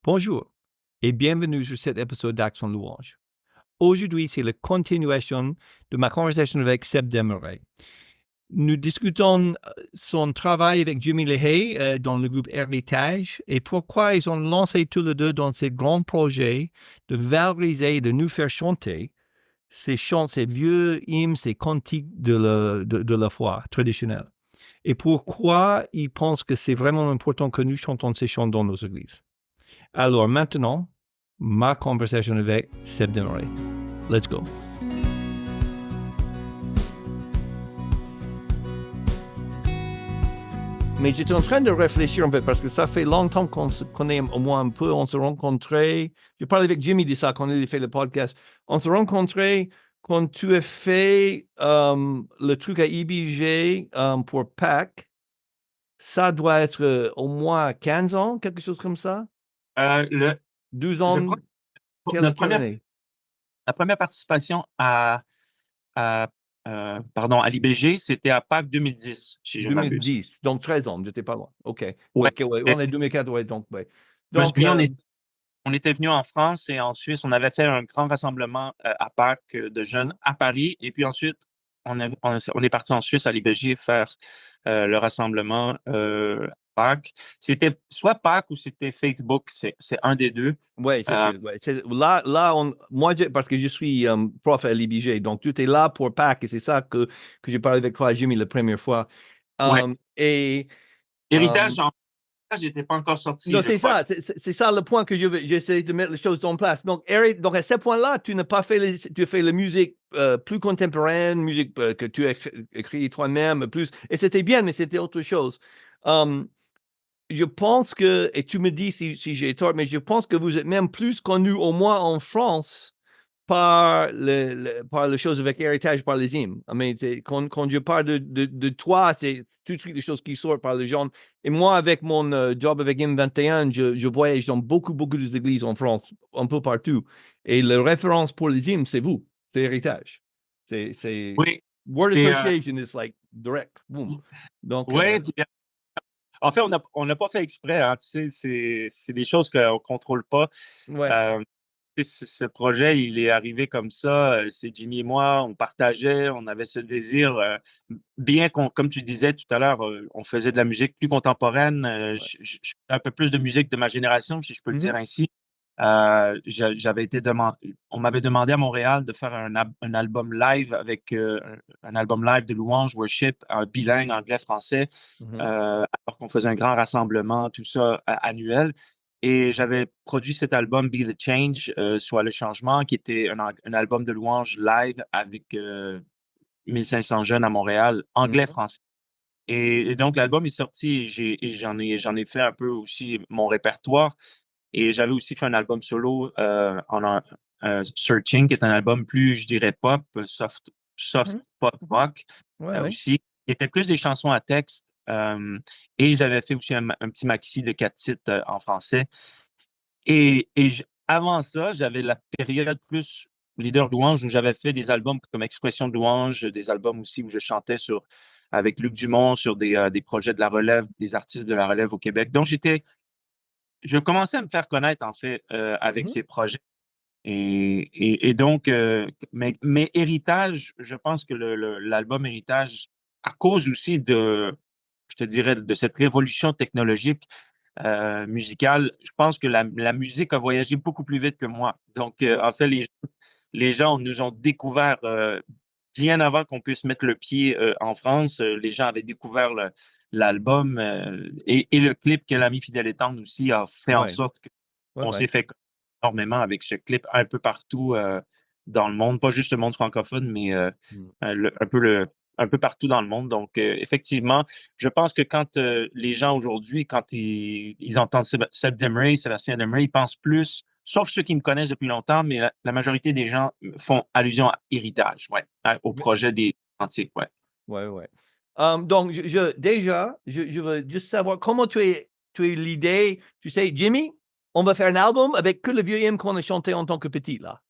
Bonjour et bienvenue sur cet épisode d'Action Louange. Aujourd'hui, c'est la continuation de ma conversation avec Seb Desmarais. Nous discutons son travail avec Jimmy LaHaye dans le groupe Héritage et pourquoi ils ont lancé tous les deux dans ce grand projet de valoriser et de nous faire chanter ces chants, ces vieux hymnes, ces cantiques de la foi traditionnelle. Et pourquoi ils pensent que c'est vraiment important que nous chantons ces chants dans nos églises. Alors maintenant, ma conversation avec Seb Desmarais. Let's go. Mais j'étais en train de réfléchir un peu parce que ça fait longtemps qu'on se connaît au moins un peu. On s'est rencontrés. Je parlais avec Jimmy de ça quand il a fait le podcast. On s'est rencontrés quand tu as fait le truc à IBG pour Pâques. Ça doit être au moins 15 ans, quelque chose comme ça. 12 Je ans, crois que quelle année? la première participation à à l'IBG, c'était à Pâques 2010, si je ne m'abuse. 2010, donc 13 ans, j'étais pas loin. OK. Ouais, Ouais, on est 2004, ouais, donc, ouais. je me Donc, souviens, on était venus en France et en Suisse. On avait fait un grand rassemblement à Pâques de jeunes à Paris. Et puis ensuite, on est parti en Suisse à l'IBG faire le rassemblement à Pâques. C'était soit Pâques ou c'était Facebook. C'est un des deux. ouais, Euh, là, moi, parce que je suis prof à l'IBG, donc tu es là pour Pâques, et c'est ça que j'ai parlé avec toi, Jimmy, la première fois. ouais. Et Héritage, n'était pas encore sorti, non, je c'est crois. ça, c'est ça le point que j'essaie de mettre les choses en place. Donc, Eric, donc à ce point-là, tu n'as pas fait tu fais la musique plus contemporaine, musique que tu as écrit toi-même, plus, et c'était bien, mais c'était autre chose. Je pense que, et tu me dis si j'ai tort, mais je pense que vous êtes même plus connu, au moins en France, par les choses avec héritage, par les hymnes. Mais quand je parle de toi, c'est tout de suite des choses qui sortent par les gens. Et moi, avec mon job avec M21, je voyage dans beaucoup d'églises en France, un peu partout. Et la référence pour les hymnes, c'est vous, c'est héritage. C'est Oui. word Et, association is like direct, boom. Donc, ouais, puis, en fait, on n'a pas fait exprès, hein, tu sais, c'est des choses qu'on ne contrôle pas. ouais. Euh, ce projet, il est arrivé comme ça. C'est Jimmy et moi, on partageait, on avait ce désir. Bien qu'on, comme tu disais tout à l'heure, on faisait de la musique plus contemporaine. Ouais. Je fais un peu plus de musique de ma génération, si je peux le dire Mhm. ainsi. J'avais été on m'avait demandé à Montréal de faire un album live avec un album live de louange, worship, un bilingue anglais-français, Mhm. alors qu'on faisait un grand rassemblement, tout ça annuel. Et j'avais produit cet album Be the Change, soit le changement, qui était un album de louange live avec 1500 jeunes à Montréal, Mhm. anglais-français. Et donc l'album est sorti et j'en ai fait un peu aussi mon répertoire. Et j'avais aussi fait un album solo Searching, qui est un album plus, je dirais, pop, soft Mhm. pop rock Ouais, ouais. aussi, qui était plus des chansons à texte. Et j'avais fait aussi un petit maxi de 4 titres en français. Avant ça, j'avais la période plus leader louange où j'avais fait des albums comme Expression de louange, des albums aussi où je chantais avec Luc Dumont sur des projets de la relève, des artistes de la relève au Québec. Donc, je commençais à me faire connaître, en fait, avec Mhm. ces projets. Et donc, mais Héritage, je pense que l'album Héritage, à cause aussi je te dirais, de cette révolution technologique musicale, je pense que la musique a voyagé beaucoup plus vite que moi. Donc, en fait, les gens nous ont découvert bien avant qu'on puisse mettre le pied en France. Les gens avaient découvert l'album et le clip que l'ami Fidèle et Tendre aussi a fait en Ouais, sorte ouais, qu'on ouais. s'est fait énormément avec ce clip un peu partout dans le monde, pas juste le monde francophone, mais Mm. un peu partout dans le monde. Donc, effectivement, je pense que quand les gens aujourd'hui, quand ils entendent Seb Desmarais, Sébastien Desmarais, ils pensent plus, sauf ceux qui me connaissent depuis longtemps, mais la majorité des gens font allusion à Héritage, ouais, au projet des Antiques, ouais. Ouais, ouais. Donc, déjà, je veux juste savoir comment tu as eu l'idée. Tu sais, Jimmy, on va faire un album avec que le vieux hymne qu'on a chanté en tant que petit, là.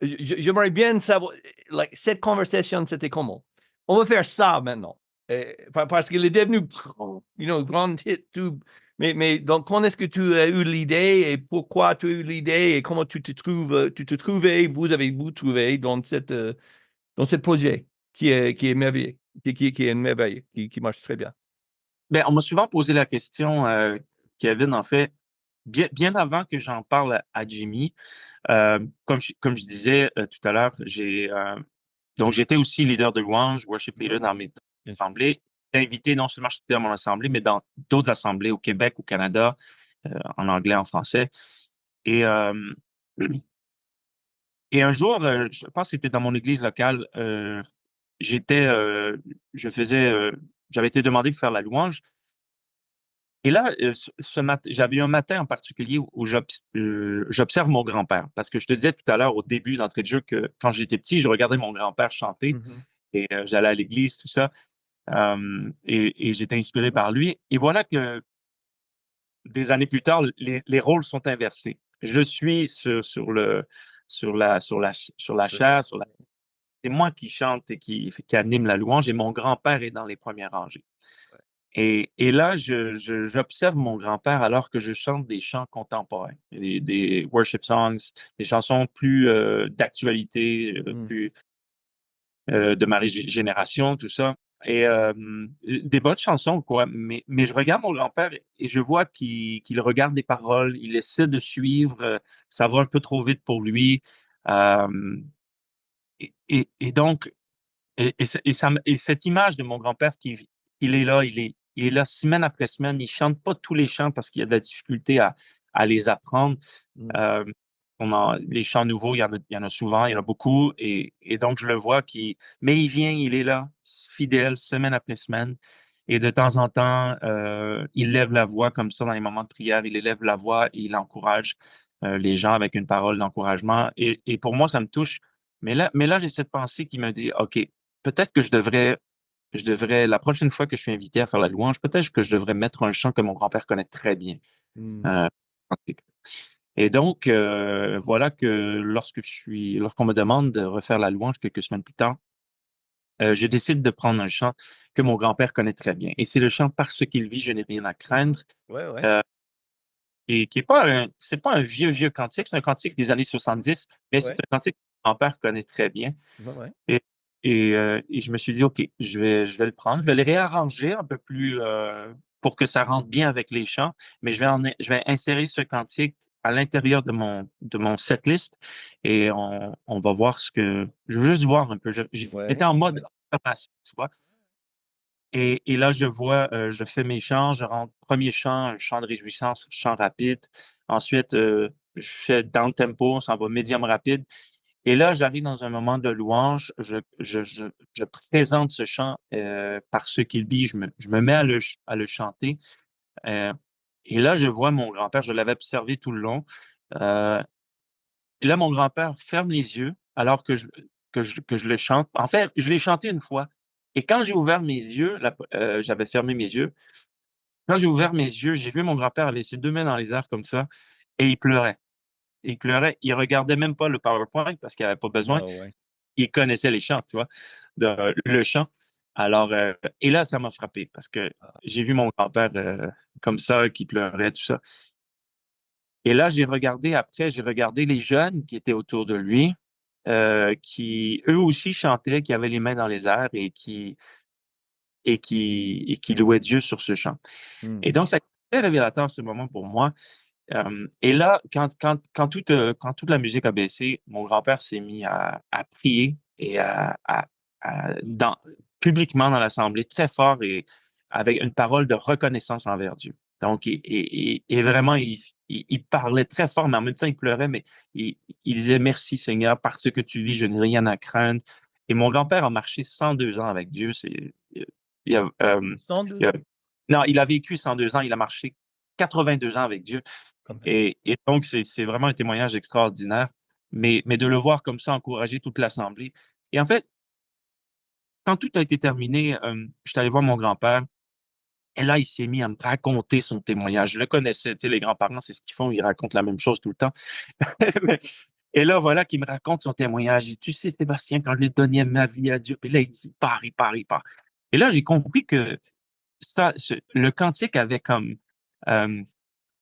J'aimerais bien savoir, like, cette conversation, c'était comment? On va faire ça maintenant. Parce qu'il est devenu, grand hit, tout. Mais donc, quand est-ce que tu as eu l'idée et pourquoi tu as eu l'idée et comment tu te trouvais, vous trouvé dans ce projet qui est merveilleux, qui est une merveille, qui marche très bien. Ben, on m'a souvent posé la question, Kevin, en fait, bien avant que j'en parle à Jimmy, comme je disais tout à l'heure, donc j'étais aussi leader de louange, worship leader dans mes Bien sûr. assemblées. J'étais invité non seulement dans mon assemblée, mais dans d'autres assemblées au Québec, au Canada, en anglais, en français. Et, euh, et un jour, je pense que c'était dans mon église locale, j'étais, je faisais, j'avais été demandé pour faire la louange. Et là, j'avais eu un matin en particulier où j'observe mon grand-père. Parce que je te disais tout à l'heure, au début d'entrée de jeu, que quand j'étais petit, je regardais mon grand-père chanter Mhm. et j'allais à l'église, tout ça. Et j'étais inspiré par lui. Et voilà que des années plus tard, les rôles sont inversés. Je suis sur la C'est ça. chaire, c'est moi qui chante et qui anime la louange, et mon grand-père est dans les premières rangées. Ouais. Et là, j'observe mon grand-père alors que je chante des chants contemporains, des worship songs, des chansons plus d'actualité, Mm. plus de ma génération, tout ça. Et des bonnes chansons, quoi. Mais je regarde mon grand-père et je vois qu'il regarde les paroles, il essaie de suivre, ça va un peu trop vite pour lui. Euh, et donc, et cette image de mon grand-père il est là, il est là semaine après semaine, il chante pas tous les chants parce qu'il y a de la difficulté à les apprendre. Mm. Euh, les chants nouveaux, il y en a souvent, il y en a beaucoup, et donc je le vois mais il vient, il est là, fidèle, semaine après semaine, et de temps en temps, il lève la voix comme ça dans les moments de prière, il élève la voix et il encourage les gens avec une parole d'encouragement, et pour moi, ça me touche. Mais là, j'ai cette pensée qui me dit, OK, peut-être que je devrais, la prochaine fois que je suis invité à faire la louange, peut-être que je devrais mettre un chant que mon grand-père connaît très bien. Mm. Euh, et donc, voilà que lorsqu'on me demande de refaire la louange quelques semaines plus tard, je décide de prendre un chant que mon grand-père connaît très bien. Et c'est le chant Parce qu'il vit, je n'ai rien à Mhm. craindre. Ouais, ouais, euh, et qui est c'est pas un vieux cantique, c'est un cantique des années 70, mais c'est ouais, un cantique que mon grand-père connaît très bien. ouais, ouais. Et, et je me suis dit, OK, je vais le prendre, je vais le réarranger un peu plus pour que ça rentre bien avec les chants, mais je vais insérer ce cantique à l'intérieur de mon setlist, et on va voir je veux juste voir un peu. J'étais Ouais. en mode observation, tu vois. Et là, je fais mes chants, je rentre premier chant, un chant de réjouissance, chant rapide. Ensuite, je fais down tempo, on s'en va médium rapide. Et là, j'arrive dans un moment de louange, je présente ce chant par ce qu'il dit, je me mets à le chanter. Euh, et là, je vois mon grand-père, je l'avais observé tout le long. Euh, et là, mon grand-père ferme les yeux alors que je le chante. En fait, je l'ai chanté une fois. Et quand j'ai ouvert mes yeux, j'avais fermé mes yeux. Quand j'ai ouvert mes yeux, j'ai vu mon grand-père laisser deux mains dans les airs comme ça, et il pleurait. Il pleurait. Il regardait même pas le PowerPoint parce qu'il n'avait pas besoin. Ah ouais. Il connaissait les chants, tu vois, le chant. Alors, et là, ça m'a frappé parce que Ah. j'ai vu mon grand-père comme ça, qui pleurait, tout ça. Et là, j'ai regardé les jeunes qui étaient autour de lui, qui eux aussi chantaient, qui avaient les mains dans les airs et qui louaient Dieu sur ce chant. Mm. Et donc, ça a été très révélateur ce moment pour moi. Et là, quand toute la musique a baissé, mon grand-père s'est mis à prier et publiquement dans l'assemblée, très fort et avec une parole de reconnaissance envers Dieu. Donc, et vraiment, il parlait très fort, mais en même temps, il pleurait, mais il disait merci Seigneur, parce que tu vis, je n'ai rien à craindre. Et mon grand-père a marché 102 ans avec Dieu. Il a, il 102 a- non, il a vécu 102 ans, il a marché 82 ans avec Dieu. quand même. Et donc, c'est vraiment un témoignage extraordinaire. Mais de le voir comme ça encourager toute l'Assemblée. Et en fait, quand tout a été terminé, je suis allé voir mon grand-père. Et là, il s'est mis à me raconter son témoignage. Je le connaissais, tu sais, les grands-parents, c'est ce qu'ils font, ils racontent la même chose tout le temps. Et là, voilà qu'il me raconte son témoignage. Il dit, tu sais, Sébastien, quand je donné ma vie à Dieu, puis là, il dit, il part. Et là, j'ai compris que le cantique avait comme euh,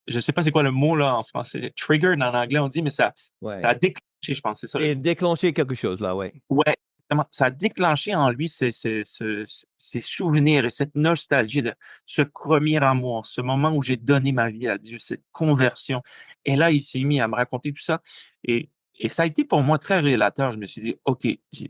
je ne sais pas c'est quoi le mot là en français, trigger en anglais on dit, mais ça a Ouais. déclenché, je pense, c'est ça le Et mot. déclencher quelque chose là, ouais. Ouais, exactement. Ça a déclenché en lui ces souvenirs et cette nostalgie de ce premier amour, ce moment où j'ai donné ma vie à Dieu, cette conversion. Et là, il s'est mis à me raconter tout ça. Et, et ça a été pour moi très révélateur. Je me suis dit, OK, j'ai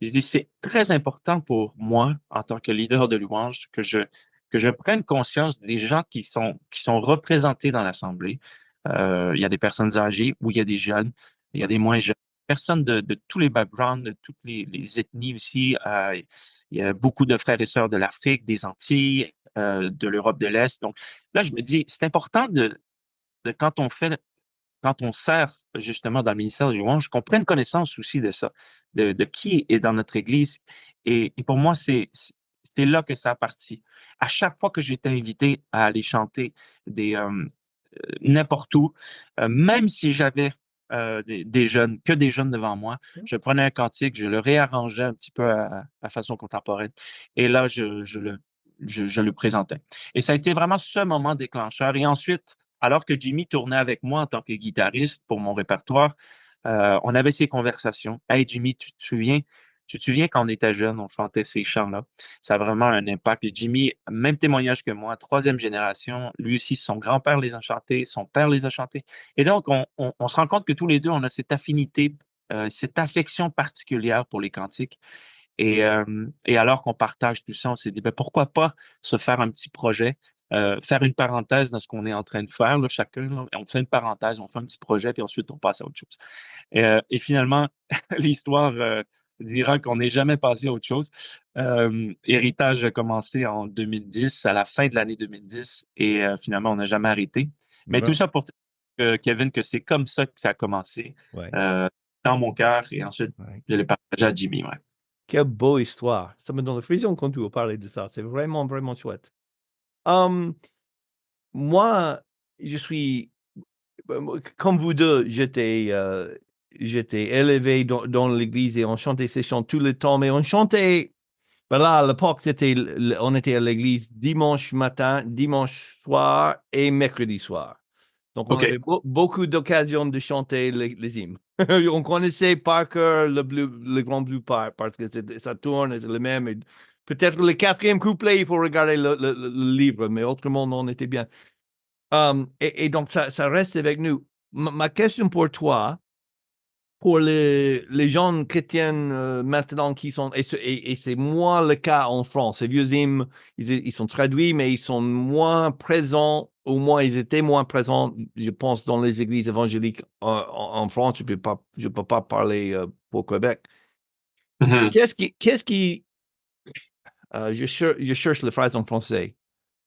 dit, c'est très important pour moi, en tant que leader de louange, que je prenne conscience des gens qui sont représentés dans l'Assemblée. Il y a des personnes âgées ou il y a des jeunes, il y a Ouais. des moins jeunes personnes de tous les backgrounds, de toutes les ethnies aussi. Il y a beaucoup de frères et sœurs de l'Afrique, des Antilles, de l'Europe de l'Est. Donc là, je me dis, c'est important de quand on sert justement dans le ministère de louange, qu'on prenne connaissance aussi de ça, de qui est dans notre Église. Et pour moi, c'est là que ça a parti. À chaque fois que j'étais invité à aller chanter n'importe où, même si j'avais des jeunes, que des jeunes devant moi, je prenais un cantique, je le réarrangeais un petit peu à façon contemporaine, et là, je le présentais. Et ça a été vraiment ce moment déclencheur. Et ensuite, alors que Jimmy tournait avec moi en tant que guitariste pour mon répertoire, on avait ces conversations. Hey Jimmy, tu te souviens quand on était jeune, on chantait ces chants-là? Ça a vraiment un impact. Et Jimmy, même témoignage que moi, troisième génération, lui aussi, son grand-père les a chantés, son père les a chantés. Et donc, on se rend compte que tous les deux, on a cette affinité, cette affection particulière pour les cantiques. Et alors qu'on partage tout ça, on s'est dit, ben, pourquoi pas se faire un petit projet, faire une parenthèse dans ce qu'on est en train de faire, là, chacun, là. On fait une parenthèse, on fait un petit projet, puis ensuite on passe à autre chose. Et finalement, l'histoire dira qu'on n'est jamais passé à autre chose. Héritage a commencé en 2010, à la fin de l'année 2010, et finalement, on n'a jamais arrêté. Mais tout Ouais. ça pour te dire, Kevin, que c'est comme ça que ça a commencé, Ouais. euh, dans mon cœur, et ensuite, Ouais. je l'ai partagé à Jimmy. Ouais. Quelle beau histoire. Ça me donne la frisson quand tu veux parler de ça. C'est vraiment, vraiment chouette. Hum, moi, je suis, moi, comme vous deux, j'étais élevé dans l'église et on chantait ces chants tout le temps, mais on chantait, ben là, à l'époque, on était à l'église dimanche matin, dimanche soir et mercredi soir. Donc, on OK. avait beaucoup d'occasions de chanter les hymnes. On connaissait par cœur le Grand Blue parce que ça tourne, c'est le même. Et peut-être le quatrième couplet, il faut regarder le livre, mais autrement, on était bien. Et donc, ça reste avec nous. Ma question pour toi, pour les gens chrétiens maintenant qui sont, et c'est moins le cas en France, ces vieux hymnes, ils sont traduits, mais ils sont moins présents, au moins ils étaient moins présents, je pense, dans les églises évangéliques en France. Je peux pas parler pour Québec. Mhm. Qu'est-ce qui je cherche la phrase en français.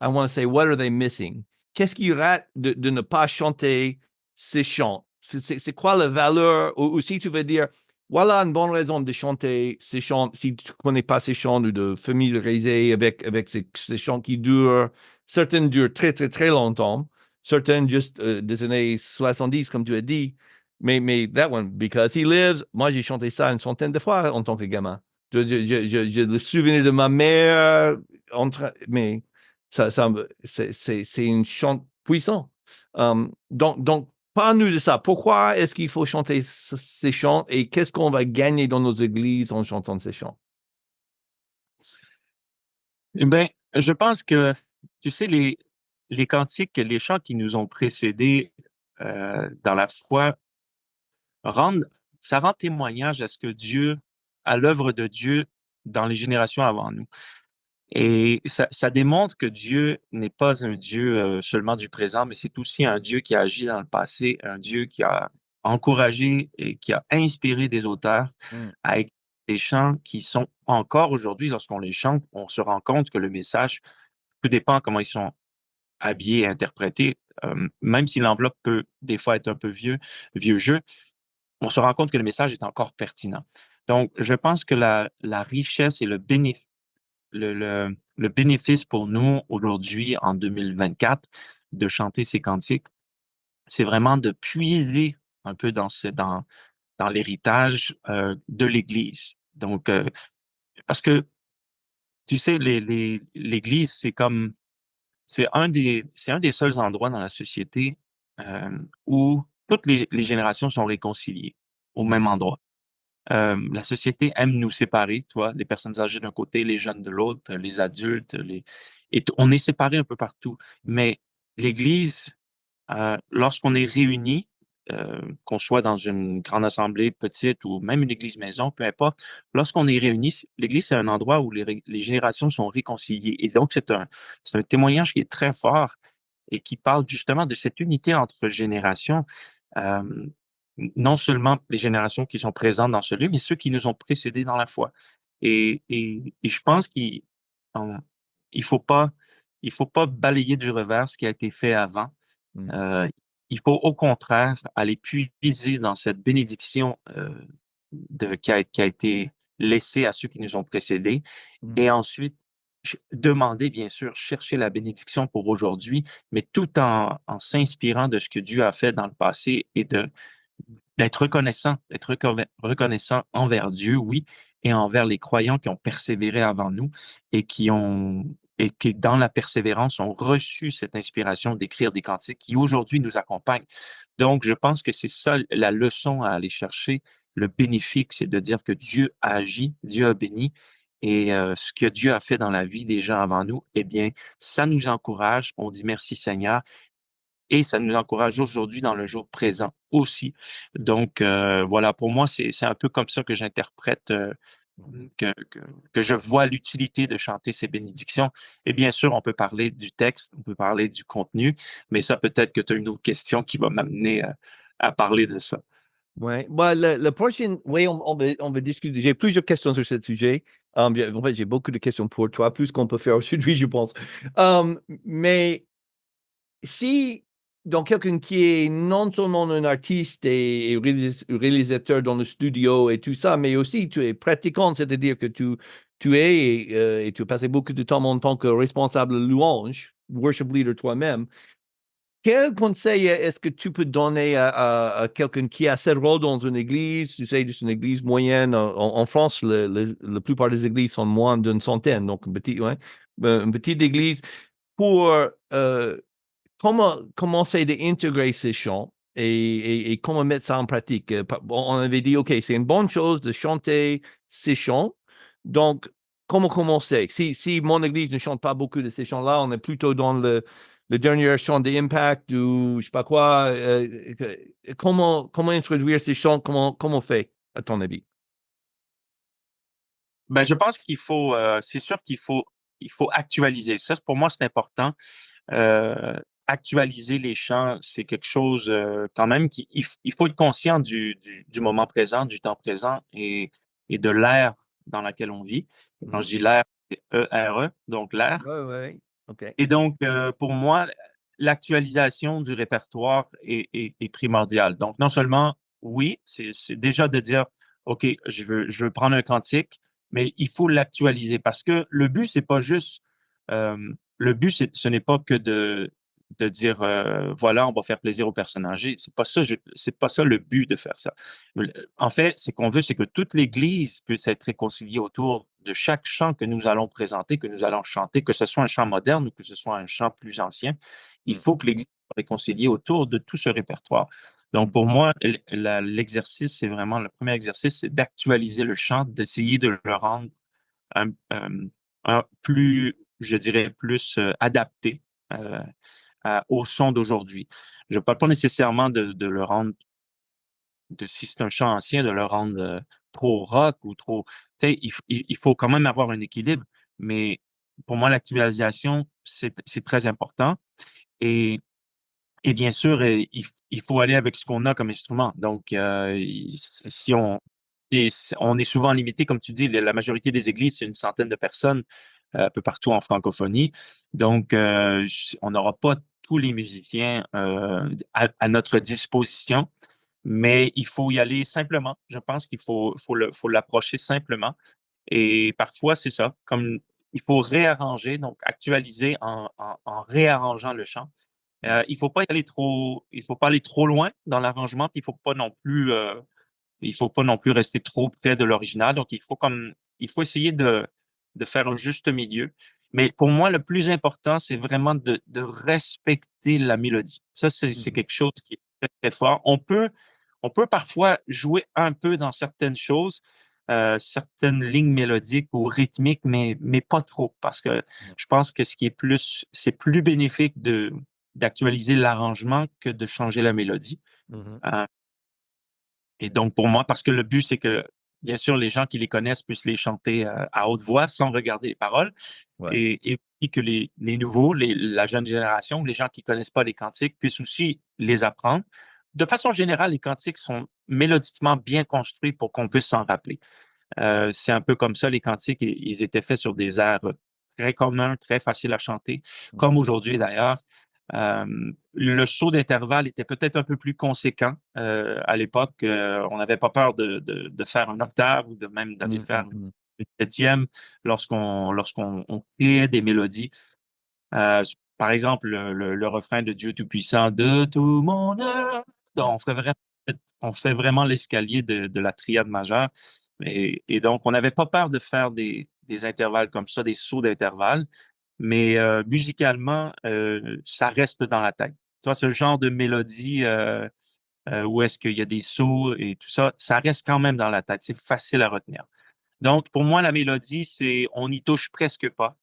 I want to say, what are they missing? Qu'est-ce qui rate de ne pas chanter ces chants? C'est quoi la valeur? Ou si tu veux dire, voilà une bonne raison de chanter ces chants, si tu ne connais pas ces chants ou de familiariser avec ces chants qui durent, certains durent très, très, très longtemps, certains juste des années 70, comme tu as dit, mais that one, because he lives, moi j'ai chanté ça une centaine de fois en tant que gamin. J'ai le souvenir de ma mère, mais c'est une chante puissant. Donc, parle-nous de ça. Pourquoi est-ce qu'il faut chanter ces chants et qu'est-ce qu'on va gagner dans nos églises en chantant ces chants? Eh bien, je pense que, tu sais, les cantiques, les chants qui nous ont précédés dans la foi, rendent, ça rend témoignage à ce que Dieu, à l'œuvre de Dieu dans les générations avant nous. Et ça démontre que Dieu n'est pas un Dieu seulement du présent, mais c'est aussi un Dieu qui a agi dans le passé, un Dieu qui a encouragé et qui a inspiré des auteurs Mm. à écrire des chants qui sont encore aujourd'hui, lorsqu'on les chante, on se rend compte que le message, tout dépend comment ils sont habillés et interprétés, même si l'enveloppe peut des fois être un peu vieux jeu, on se rend compte que le message est encore pertinent. Donc, je pense que la richesse et le bénéfice pour nous aujourd'hui, en 2024, de chanter ces cantiques, c'est vraiment de puiser un peu dans l'héritage de l'Église. Donc, parce que, tu sais, l'Église, c'est comme c'est un des seuls endroits dans la société où toutes les générations sont réconciliées au même endroit. La société aime nous séparer, tu vois, les personnes âgées d'un côté, les jeunes de l'autre, les adultes, on est séparés un peu partout. Mais l'Église, lorsqu'on est réunis, qu'on soit dans une grande assemblée petite ou même une église maison, peu importe, lorsqu'on est réunis, l'église, c'est un endroit où les générations sont réconciliées. Et donc, c'est un témoignage qui est très fort et qui parle justement de cette unité entre générations. Euh, non seulement les générations qui sont présentes dans ce lieu, mais ceux qui nous ont précédés dans la foi. Et je pense il faut pas, il faut pas balayer du revers ce qui a été fait avant. Mm. Euh, il faut au contraire aller puiser dans cette bénédiction qui a été laissée à ceux qui nous ont précédés Mm. et ensuite demander, bien sûr, chercher la bénédiction pour aujourd'hui, mais tout en s'inspirant de ce que Dieu a fait dans le passé et d'être reconnaissant envers Dieu, oui, et envers les croyants qui ont persévéré avant nous et et qui, dans la persévérance, ont reçu cette inspiration d'écrire des cantiques qui aujourd'hui nous accompagnent. Donc, je pense que c'est ça la leçon à aller chercher. Le bénéfice, c'est de dire que Dieu a agi, Dieu a béni, et ce que Dieu a fait dans la vie des gens avant nous, eh bien, ça nous encourage. On dit merci Seigneur et ça nous encourage aujourd'hui dans le jour présent aussi. Donc, voilà, pour moi, c'est un peu comme ça que j'interprète, que, que, que je vois l'utilité de chanter ces bénédictions. Et bien sûr, on peut parler du texte, on peut parler du contenu, mais ça peut-être que tu as une autre question qui va m'amener à parler de ça. Ouais. Bah, le prochain, oui, on va discuter. J'ai plusieurs questions sur ce sujet. En fait, j'ai beaucoup de questions pour toi, plus qu'on peut faire aujourd'hui, je pense. Mais si, donc, quelqu'un qui est non seulement un artiste et réalisateur dans le studio et tout ça, mais aussi tu es pratiquant, c'est-à-dire que tu es et tu as passé beaucoup de temps en tant que responsable louange, worship leader toi-même. Quel conseil est-ce que tu peux donner à quelqu'un qui a ce rôle dans une église? Tu sais, c'est une église moyenne. En France, la plupart des églises sont moins d'une centaine, donc ouais, une petite église pour comment commencer d'intégrer ces chants et comment mettre ça en pratique. On avait dit, OK, c'est une bonne chose de chanter ces chants. Donc, comment commencer? Si mon église ne chante pas beaucoup de ces chants-là, on est plutôt dans le dernier chant d'Impact ou je sais pas quoi. Comment introduire ces chants? Comment on fait, à ton avis? Ben, je pense c'est sûr il faut actualiser. Ça, pour moi, c'est important. Euh, Actualiser les chants, c'est quelque chose quand même il faut être conscient du moment présent, du temps présent et de l'ère dans laquelle on vit. Quand je dis l'ère, c'est E-R-E, donc l'ère. Ouais, ouais. OK. Et donc, pour moi, l'actualisation du répertoire est primordiale. Donc, non seulement, oui, c'est déjà de dire, OK, je veux prendre un cantique, mais il faut l'actualiser parce que le but, c'est pas juste, euh, le but, ce n'est pas que de dire, voilà, on va faire plaisir aux personnes âgées. C'est pas ça, c'est pas ça le but de faire ça. En fait, c'est qu'on veut, c'est que toute l'Église puisse être réconciliée autour de chaque chant que nous allons présenter, que nous allons chanter, que ce soit un chant moderne ou que ce soit un chant plus ancien. Il Mm, faut que l'Église soit réconciliée autour de tout ce répertoire. Donc, mm, pour moi, l'exercice, c'est vraiment le premier exercice, c'est d'actualiser le chant, d'essayer de le rendre un plus, je dirais, plus adapté au son d'aujourd'hui. Je ne parle pas nécessairement de le rendre si c'est un chant ancien, de le rendre trop rock ou trop. Tu sais, il faut quand même avoir un équilibre, mais pour moi, l'actualisation, c'est très important. Et, et bien sûr, il faut aller avec ce qu'on a comme instrument. Donc, si on, on est souvent limité, comme tu dis, la majorité des églises, c'est une centaine de personnes un peu partout en francophonie. Donc, on n'aura pas tous les musiciens à notre disposition. Mais il faut y aller simplement. Je pense faut l'approcher simplement. Et parfois, c'est ça, comme il faut réarranger, donc actualiser en réarrangeant le chant. mm, Il faut pas aller trop loin dans l'arrangement, puis il faut pas non plus rester trop près de l'original. Donc, il faut essayer de faire un juste milieu. Mais pour moi, le plus important, c'est vraiment de respecter la mélodie. Ça, c'est quelque chose qui est très, très fort. On peut parfois jouer un peu dans certaines choses, certaines lignes mélodiques ou rythmiques, mais pas trop, parce que je pense que c'est plus bénéfique d'actualiser l'arrangement que de changer la mélodie. Euh, et donc, pour moi, parce que le but, c'est que, bien sûr, les gens qui les connaissent puissent les chanter à haute voix sans regarder les paroles. Ouais. Et puis que les nouveaux, la jeune génération, les gens qui ne connaissent pas les cantiques, puissent aussi les apprendre. De façon générale, les cantiques sont mélodiquement bien construits pour qu'on puisse s'en rappeler. C'est un peu comme ça, les cantiques, ils étaient faits sur des airs très communs, très faciles à chanter, comme aujourd'hui d'ailleurs. Le saut d'intervalle était peut-être un peu plus conséquent à l'époque. On n'avait pas peur de faire un octave ou de même d'aller faire une septième lorsqu'on créait des mélodies. Par exemple, le refrain de Dieu Tout-Puissant, de tout mon œuvre. On fait vraiment l'escalier de la triade majeure. Et donc, on n'avait pas peur de faire des intervalles comme ça, des sauts d'intervalles. Mais musicalement, ça reste dans la tête. Tu vois, ce genre de mélodie où est-ce qu'il y a des sauts et tout ça, ça reste quand même dans la tête. C'est facile à retenir. Donc, pour moi, la mélodie, on n'y touche presque pas.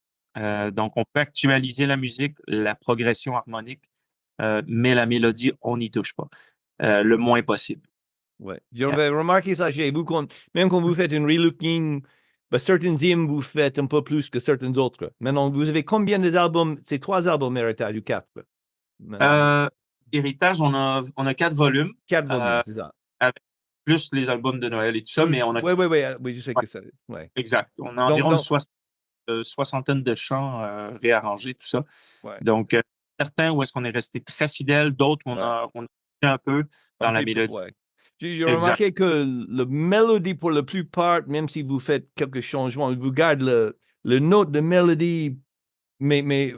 Donc, on peut actualiser la musique, la progression harmonique, mais la mélodie, on n'y touche pas. Le moins possible. Ouais. J'avais remarqué ça chez vous, même quand vous faites une relooking, ben, certains hymnes, vous faites un peu plus que certains autres. Maintenant, vous avez combien d'albums? C'est 3 albums, Héritage, ou 4? Héritage, on a 4 volumes. 4 volumes, c'est ça. Avec plus les albums de Noël et tout ça, mais on a... Oui, je sais que ça. Ouais. Exact. On a environ une soixantaine de chants réarrangés, tout ça. Ouais. Donc, certains où est-ce qu'on est resté très fidèle, d'autres on a un peu dans la mélodie. Ouais. J'ai remarqué que le mélodie, pour la plupart, même si vous faites quelques changements, vous gardez le note de mélodie, mais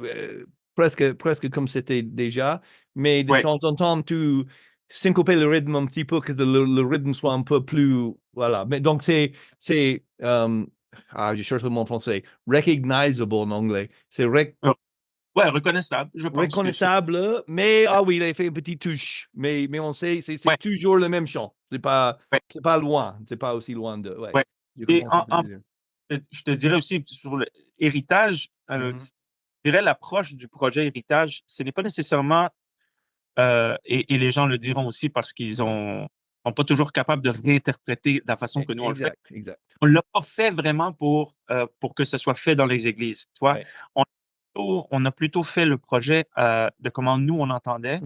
presque comme c'était déjà. Mais de temps en temps, tu syncopes le rythme un petit peu, que le rythme soit un peu plus... Voilà. Mais donc, je cherche le mot en français. Recognizable en anglais. C'est ouais, reconnaissable, je pense. reconnaissable, mais oui, il a fait une petite touche. Mais on sait, c'est toujours le même chant. C'est pas loin. C'est pas aussi loin de... Ouais. Et je te dirais aussi sur l'héritage, je dirais l'approche du projet Héritage, ce n'est pas nécessairement, et les gens le diront aussi parce qu'ils sont pas toujours capables de réinterpréter de la façon que nous on le fait. Exact. On ne l'a pas fait vraiment pour que ce soit fait dans les églises. Tu vois? On a plutôt fait le projet de comment nous on entendait.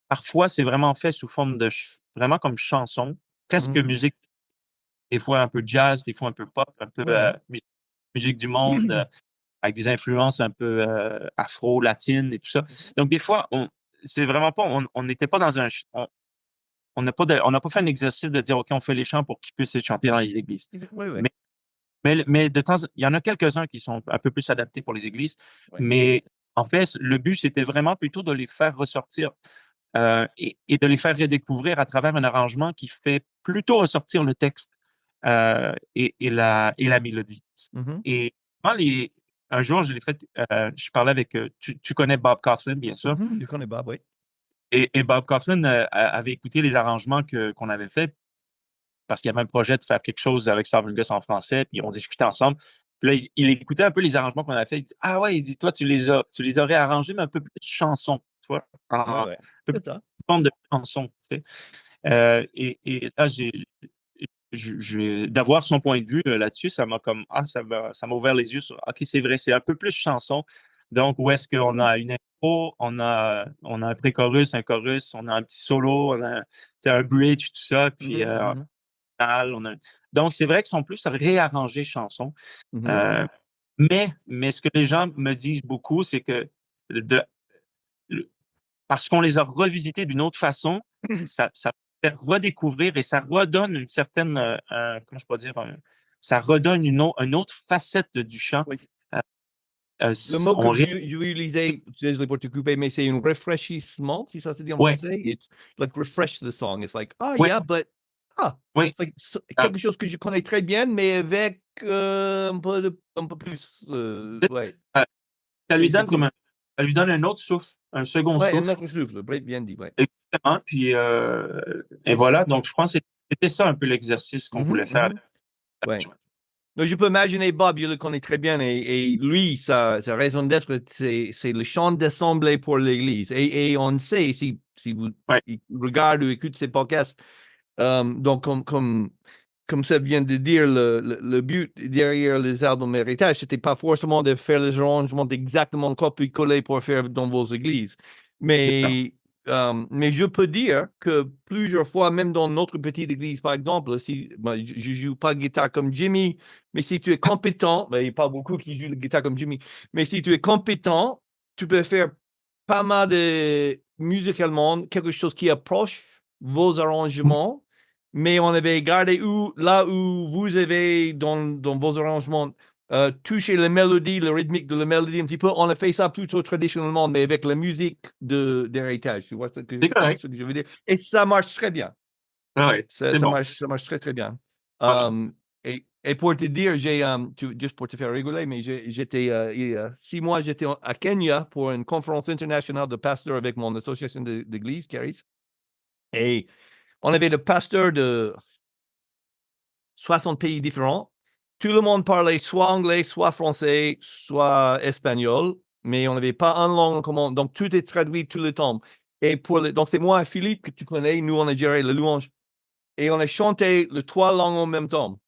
Parfois, c'est vraiment fait sous forme de vraiment comme chanson, presque musique, des fois un peu jazz, des fois un peu pop, un peu musique du monde, avec des influences un peu afro-latines et tout ça. Donc, des fois, c'est vraiment pas, on n'était pas dans on n'a pas fait un exercice de dire, OK, on fait les chants pour qu'ils puissent être chantés dans les églises. Mais de temps, il y en a quelques-uns qui sont un peu plus adaptés pour les églises. Mais en fait, le but, c'était vraiment plutôt de les faire ressortir et de les faire redécouvrir à travers un arrangement qui fait plutôt ressortir le texte et la mélodie. Et moi, un jour, je parlais avec, tu connais Bob Kauflin, bien sûr. Je connais Bob, oui. Et Bob Kauflin avait écouté les arrangements qu'on avait faits parce qu'il y avait un projet de faire quelque chose avec Stubborn Gus en français, puis on discutait ensemble. Puis là, il écoutait un peu les arrangements qu'on avait fait. Il dit, ah ouais, il dit, toi, tu les aurais arrangés, mais un peu plus de chansons, tu vois, un peu plus de forme de chansons, tu sais. Et là, d'avoir son point de vue là-dessus, ça m'a ouvert les yeux sur, OK, c'est vrai, c'est un peu plus chanson. Donc, où est-ce qu'on a une intro, on a un pré-chorus, un chorus, on a un petit solo, on a un bridge, tout ça, puis donc, c'est vrai qu'ils sont plus réarrangés chansons. Mais ce que les gens me disent beaucoup, c'est que parce qu'on les a revisités d'une autre façon, ça fait redécouvrir et ça redonne une certaine, comment je peux dire, ça redonne une autre facette du chant. Le mot que je utilisais, désolé pour te couper, mais c'est un rafraîchissement, si ça se dit en français. It's like refresh the song. It's like, yeah, but Ah, Oui, c'est euh, quelque chose que je connais très bien, mais avec un peu plus, ouais. euh, ça lui C'est donne cool. ça lui donne un autre souffle, un second Ouais, un souffle. autre souffle, bien dit, ouais. Exactement. Puis, et voilà. Donc, je pense que c'était ça un peu l'exercice qu'on voulait Mhm, faire. mhm, ouais. Donc, je peux imaginer Bob, je le connais très bien, et lui, sa raison d'être, c'est le chant d'assemblée pour l'Église. Et on sait, si vous Ouais, regardez ou écoutez ces podcasts, donc comme ça vient de dire, le but derrière les albums héritage, c'était pas forcément de faire les arrangements exactement copier-coller pour faire dans vos églises. c'est ça. Mais je peux dire que plusieurs fois, même dans notre petite église, par exemple, si je joue pas guitare comme Jimmy, mais si tu es compétent, il n'y a pas beaucoup qui jouent la guitare comme Jimmy, mais si tu es compétent, tu peux faire pas mal de musicalement quelque chose qui approche vos arrangements, mais on avait gardé là où vous avez dans vos arrangements touché la mélodie, le rythmique de la mélodie un petit peu. On a fait ça plutôt traditionnellement, mais avec la musique d'héritage. Tu vois C'est correct. ce que je veux dire? Et ça marche très bien. Ah ouais, c'est bon. Ça marche très, très bien. Voilà. Et pour te dire, juste pour te faire rigoler, mais j'étais, il y a 6 mois, j'étais à Kenya pour une conférence internationale de pasteurs avec mon association d'église, Caris. Et on avait des pasteurs de 60 pays différents. Tout le monde parlait soit anglais, soit français, soit espagnol, mais on n'avait pas une langue commune. Donc, tout est traduit tout le temps. Donc, c'est moi et Philippe que tu connais. Nous, on a géré la louange. Et on a chanté les 3 langues en même temps.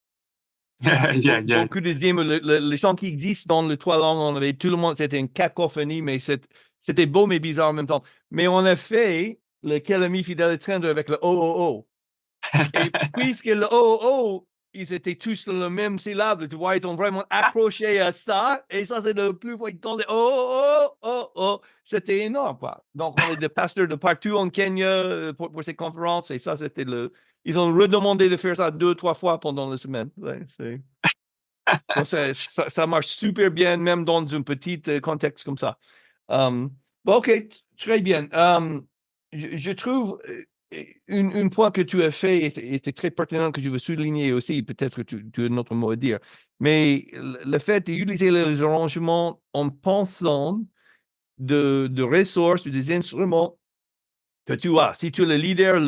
Yeah, yeah. Beaucoup de hymnes, les chants qui existent dans les 3 langues, on avait tout le monde, c'était une cacophonie, mais c'était beau, mais bizarre en même temps. Mais on a fait le Quel ami fidèle et tendre avec le oh, oh, oh. Et puisque le oh, oh, oh, ils étaient tous la même syllabe, tu vois, ils ont vraiment accroché à ça. Et ça, c'est le plus fort. Ils disaient oh, oh, oh, oh. C'était énorme, quoi. Donc, on est des pasteurs de partout en Kenya pour ces conférences. Et ça, c'était ils ont redemandé de faire ça 2, 3 fois pendant la semaine. Ouais, donc, ça marche super bien, même dans un petit contexte comme ça. Bon, OK, très bien. Je trouve un point que tu as fait était très pertinent que je veux souligner aussi. Peut-être que tu as un autre mot à dire. Mais le fait d'utiliser les arrangements en pensant de ressources, des instruments que tu as. Si tu es le leader,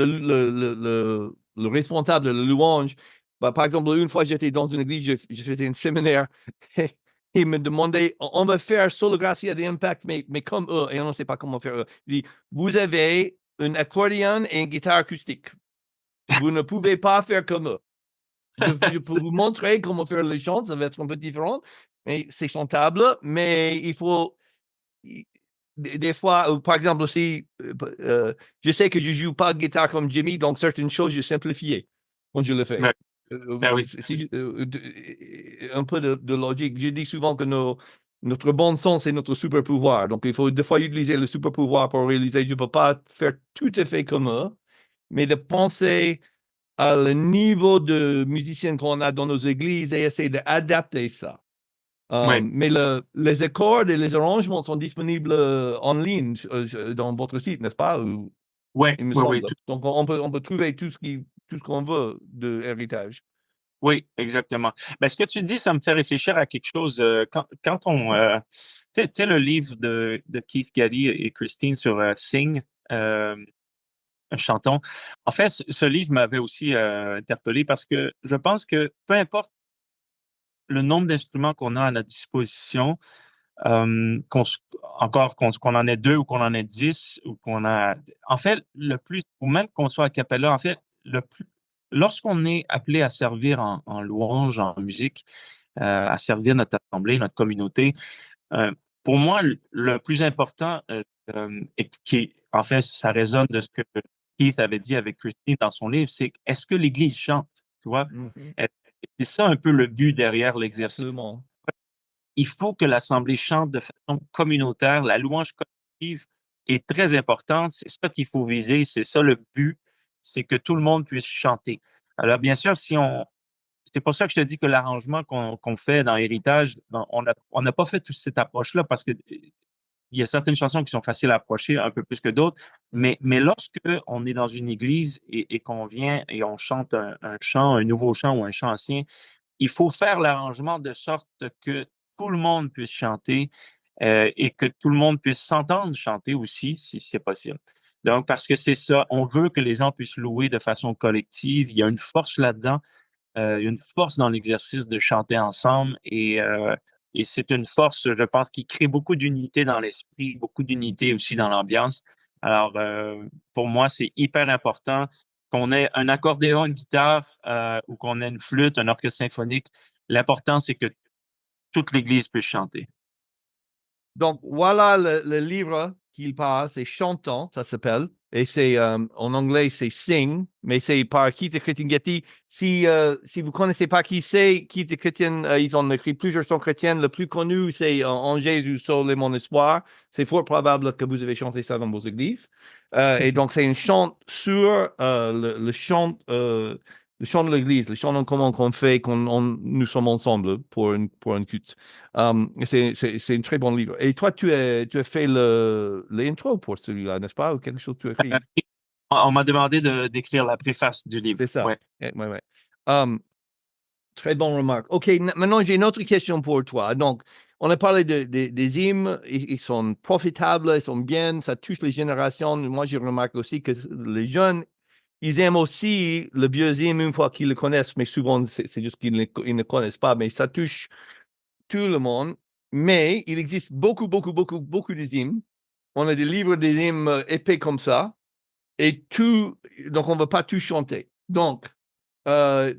le responsable de la louange, par exemple, une fois, j'étais dans une église, j'ai fait un séminaire, et il me demandait, on va faire Solo Gracia d'Impact, mais comme eux, et on ne sait pas comment faire eux. Il dit, vous avez un accordéon et une guitare acoustique. Vous ne pouvez pas faire comme eux. Je peux vous montrer comment faire les chants, ça va être un peu différent, mais c'est chantable, mais il faut des fois, par exemple aussi, je sais que je joue pas de guitare comme Jimmy, donc certaines choses, je simplifié quand je le fais. Ouais. Ben oui. Un peu de logique. Je dis souvent que notre bon sens, c'est notre super pouvoir. Donc, il faut des fois utiliser le super pouvoir pour réaliser que je ne peux pas faire tout à fait comme eux, mais de penser à le niveau de musiciens qu'on a dans nos églises et essayer d'adapter ça. Ouais. Mais les accords et les arrangements sont disponibles en ligne dans votre site, n'est-ce pas? Ouais, Il me ouais, ouais, semble. Donc, on peut trouver tout ce qu'on veut de héritage. oui, exactement. Ben, ce que tu dis, ça me fait réfléchir à quelque chose. Quand on, tu sais, le livre de Keith Gaddy et Christine sur Sing, euh, Chantons. En fait, ce livre m'avait aussi interpellé parce que je pense que peu importe le nombre d'instruments qu'on a à notre disposition, qu'on en ait 2 ou qu'on en ait 10 ou qu'on a, en fait, ou même qu'on soit à cappella, en fait, lorsqu'on est appelé à servir en louange, en musique, à servir notre assemblée, notre communauté, euh, pour moi, le plus important, et qui, en fait, ça résonne de ce que Keith avait dit avec Christine dans son livre, c'est est-ce que l'Église chante? Tu vois? Mhm. C'est ça un peu le but derrière l'exercice. Absolument. Il faut que l'Assemblée chante de façon communautaire. La louange collective est très importante. C'est ça qu'il faut viser. C'est ça le but. C'est que tout le monde puisse chanter. Alors, bien sûr, c'est pour ça que je te dis que l'arrangement qu'on fait dans Héritage, on n'a pas fait toute cette approche-là parce que il y a certaines chansons qui sont faciles à approcher un peu plus que d'autres. Mais lorsque on est dans une église et qu'on vient et on chante un chant, un nouveau chant ou un chant ancien, il faut faire l'arrangement de sorte que tout le monde puisse chanter et que tout le monde puisse s'entendre chanter aussi, si c'est possible. Donc, parce que c'est ça, on veut que les gens puissent louer de façon collective. Il y a une force là-dedans, il y a une force dans l'exercice de chanter ensemble et c'est une force, je pense, qui crée beaucoup d'unité dans l'esprit, beaucoup d'unité aussi dans l'ambiance. Alors, pour moi, c'est hyper important qu'on ait un accordéon, une guitare ou qu'on ait une flûte, un orchestre symphonique. L'important, c'est que toute l'Église puisse chanter. Donc, voilà le livre qu'il parle, c'est Chantant, ça s'appelle. Et c'est en anglais, c'est Sing, mais c'est par Keith Chrétien-Getty. Si vous connaissez pas qui c'est, Keith Chrétien, ils ont écrit plusieurs chants chrétiens. Le plus connu, c'est En Jésus, Sol et mon espoir. C'est fort probable que vous avez chanté ça dans vos églises. Et donc, c'est une chant sur le chant de l'église, le chant en commun qu'on fait quand nous sommes ensemble pour une culte. C'est un très bon livre. Et toi, tu as fait l'intro pour celui-là, n'est-ce pas? Ou quelque chose que tu as écrit? On m'a demandé d'écrire la préface du livre. C'est ça. Ouais. Ouais, ouais. Um, Très bonne remarque. OK, maintenant, j'ai une autre question pour toi. Donc, on a parlé des hymnes, ils sont profitables, ils sont bien, ça touche les générations. Moi, j'ai remarqué aussi que les jeunes, ils aiment aussi le vieux hymne une fois qu'ils le connaissent, mais souvent, c'est juste qu'ils ne connaissent pas, mais ça touche tout le monde. Mais il existe beaucoup de hymnes. On a des livres des hymnes épais comme ça, et tout, donc on ne va pas tout chanter. Donc,